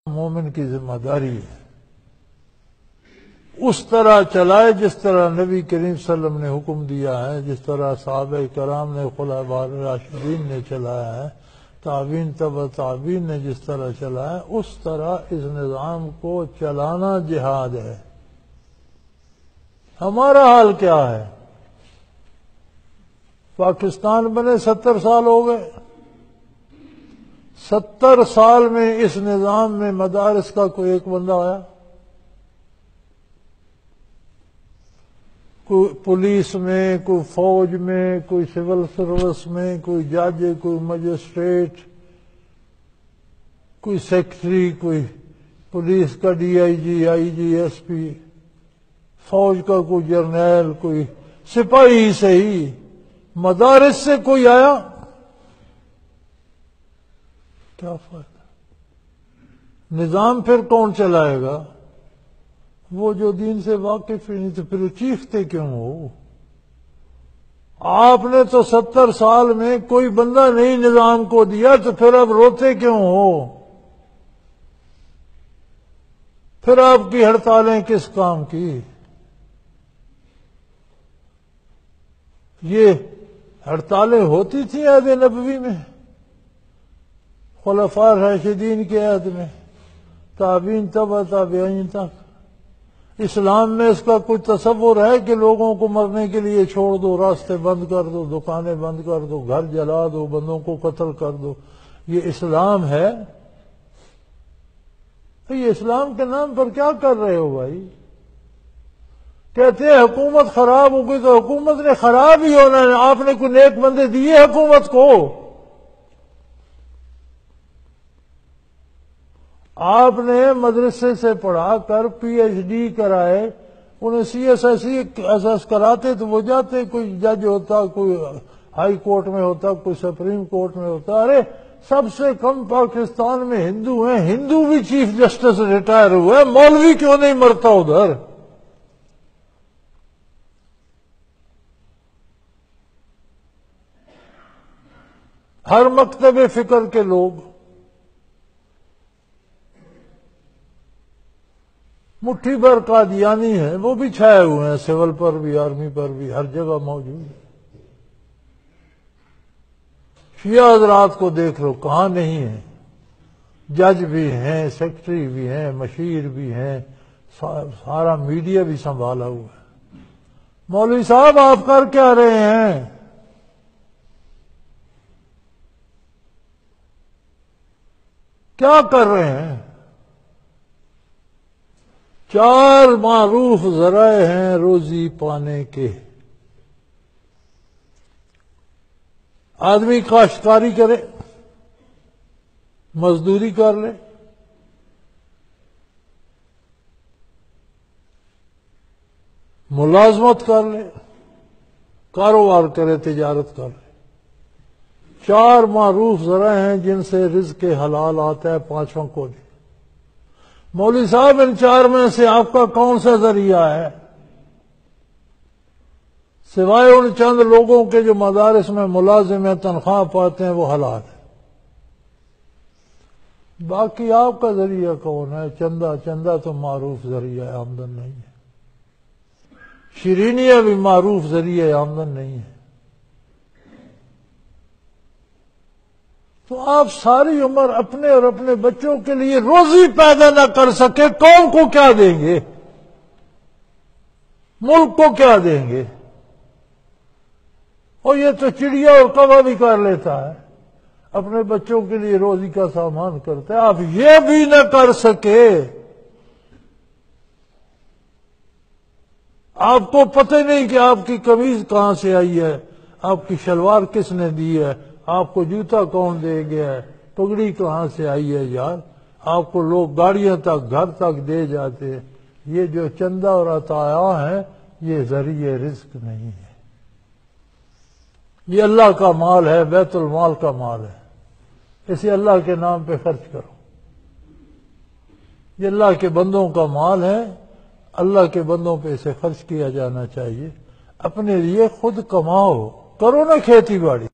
مومن کی ذمہ داری ہے اس طرح چلائے جس طرح نبی کریم صلی اللہ علیہ وسلم نے حکم دیا ہے، جس طرح صحابہ کرام نے، خلفاء راشدین نے چلایا ہے، تابعین تبع تابعین نے جس طرح چلایا ہے، اس طرح اس نظام کو چلانا جہاد ہے۔ ہمارا حال کیا ہے؟ پاکستان بنے 70 سال ہو گئے، 70 سال میں اس نظام میں مدارس کا کوئی ایک بندہ آیا؟ کوئی پولیس میں، کوئی فوج میں، کوئی سول سروس میں، کوئی جج، کوئی مجسٹریٹ، کوئی سیکٹری، کوئی پولیس کا D I G, I G, S P, فوج کا کوئی جرنیل، کوئی سپاہی سے ہی مدارس سے کوئی آیا؟ کیا فائدہ؟ نظام پھر کون چلائے گا؟ وہ جو دین سے واقف ہی نہیں، تو پھر چیختے کیوں ہو؟ آپ نے تو 70 سال میں کوئی بندہ نہیں نظام کو دیا، تو پھر اب روتے کیوں ہو؟ پھر آپ کی ہڑتالیں کس کام کی؟ یہ ہڑتالیں ہوتی تھیں عہد نبوی میں، خلفاء راشدین کے عہد میں، تابعین تبع تابعین تک۔ اسلام میں اس کا کوئی تصور ہے کہ لوگوں کو مرنے کے لیے چھوڑ دو، راستے بند کر دو، دکانیں بند کر دو، گھر جلا دو، بندوں کو قتل کر دو؟ یہ اسلام ہے؟ یہ اسلام کے نام پر کیا کر رہے ہو بھائی؟ کہتے ہیں حکومت خراب ہو گئی، تو حکومت نے خراب ہی ہونا ہے، آپ نے کوئی نیک بندے دیے حکومت کو؟ آپ نے مدرسے سے پڑھا کر پی ایچ ڈی کرائے، انہیں سی ایس ایس کراتے تو وہ جاتے، کوئی جج ہوتا، کوئی ہائی کورٹ میں ہوتا، کوئی سپریم کورٹ میں ہوتا۔ ارے سب سے کم پاکستان میں ہندو ہیں، ہندو بھی چیف جسٹس ریٹائر ہوئے، مولوی کیوں نہیں مرتا ادھر؟ ہر مکتب فکر کے لوگ مٹھی بھر قادیانی ہیں، وہ بھی چھائے ہوئے ہیں، سول پر بھی، آرمی پر بھی، ہر جگہ موجود ہیں۔ شیعہ حضرات کو دیکھ لو، کہاں نہیں ہیں؟ جج بھی ہیں، سیکٹری بھی ہیں، مشیر بھی ہیں، سارا میڈیا بھی سنبھالا ہوا ہے۔ مولوی صاحب آپ کر کیا رہے ہیں؟ کیا کر رہے ہیں؟ 4 معروف ذرائع ہیں روزی پانے کے۔ آدمی کاشتکاری کرے، مزدوری کر لے، ملازمت کر لے، کاروبار کرے، تجارت کر لے۔ 4 معروف ذرائع ہیں جن سے رزق حلال آتا ہے، 5واں کو نہیں۔ مولوی صاحب ان 4 میں سے آپ کا کون سا ذریعہ ہے؟ سوائے ان چند لوگوں کے جو مدارس میں ملازم ہیں، تنخواہ پاتے ہیں، وہ حلال ہے۔ باقی آپ کا ذریعہ کون ہے؟ چندہ؟ چندہ تو معروف ذریعہ آمدن نہیں ہے۔ شرینیاں بھی معروف ذریعہ آمدن نہیں ہے۔ تو آپ ساری عمر اپنے اور اپنے بچوں کے لیے روزی پیدا نہ کر سکے، قوم کو کیا دیں گے؟ ملک کو کیا دیں گے؟ اور یہ تو چڑیا اور کوا بھی کر لیتا ہے، اپنے بچوں کے لیے روزی کا سامان کرتا ہے، آپ یہ بھی نہ کر سکے۔ آپ کو پتہ نہیں کہ آپ کی قمیض کہاں سے آئی ہے، آپ کی شلوار کس نے دی ہے، آپ کو جوتا کون دے گیا ہے، پگڑی کہاں سے آئی ہے یار؟ آپ کو لوگ گاڑیاں تک، گھر تک دے جاتے ہیں۔ یہ جو چندہ اور عطایا ہیں، یہ ذریعہ رزق نہیں ہے، یہ اللہ کا مال ہے، بیت المال کا مال ہے، اسے اللہ کے نام پہ خرچ کرو۔ یہ اللہ کے بندوں کا مال ہے، اللہ کے بندوں پہ اسے خرچ کیا جانا چاہیے۔ اپنے لیے خود کماؤ، کرو نا کھیتی باڑی۔